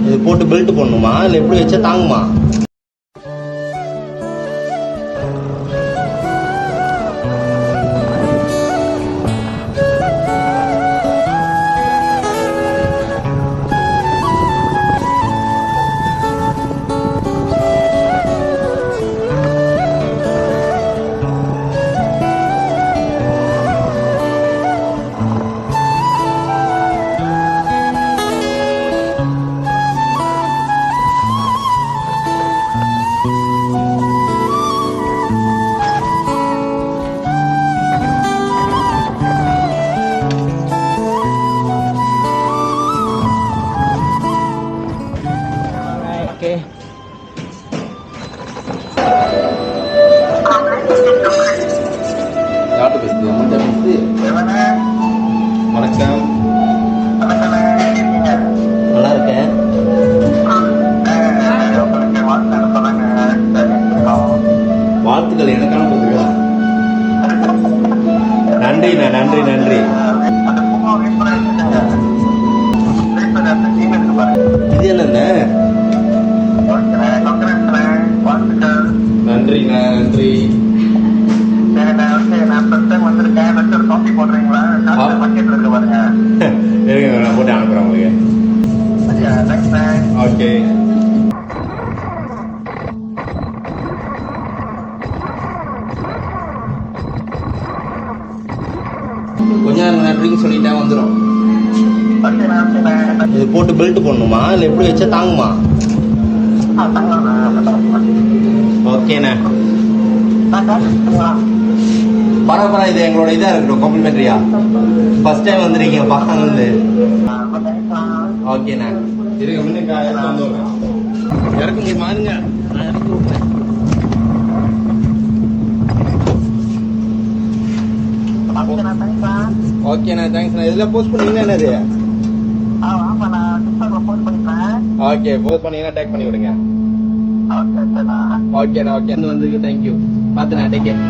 இது போட்டு பெல்ட் போடணுமா இல்லை எப்படி வச்சா தாங்குமா? யார்கிட்ட பேசுது? அம்மாட்ட பேசுது. வணக்கம். நல்லா இருக்கேன். வாழ்த்துக்கள் எனக்கான கொடுத்துருக்கா. நன்றிண்ணா, நன்றி நன்றி. இது என்னண்ணே? நன்றிண்ணா, நன்றி. நான் போட்டு அனுப்புறேன் உங்களுக்கு. ஓகே. கொஞ்ச நேரம் நன்றின்னு சொல்லிட்டா வந்துடும். இது போட்டு பெல்ட் போடணுமா இல்லை எப்படி வச்சா தாங்குமா? ஓகேண்ணா. பரவாயில்ல, இது எங்களோட இதா இருக்கட்டும், காம்ப்ளிமெண்ட்ரியா. ஃபர்ஸ்ட் டைம் வந்துருக்கீங்க பக்கம்ல. ஓகேண்ணா. இருங்க, முன்னுக்கு இறக்க முடியுமாங்க? நான் இறக்கி விட்றேன். ஓகேண்ணா, தேங்க்ஸ்ண்ணா. இதெல்லாம் போஸ்ட் பண்ணீங்கன்னா என்னது? ஓகே, போஸ்ட் பண்ணீங்கன்னா டேக் பண்ணி விடுங்க. ஓகேண்ணா, ஓகே. வந்து தேங்க்யூ. பார்த்துண்ணா, take care.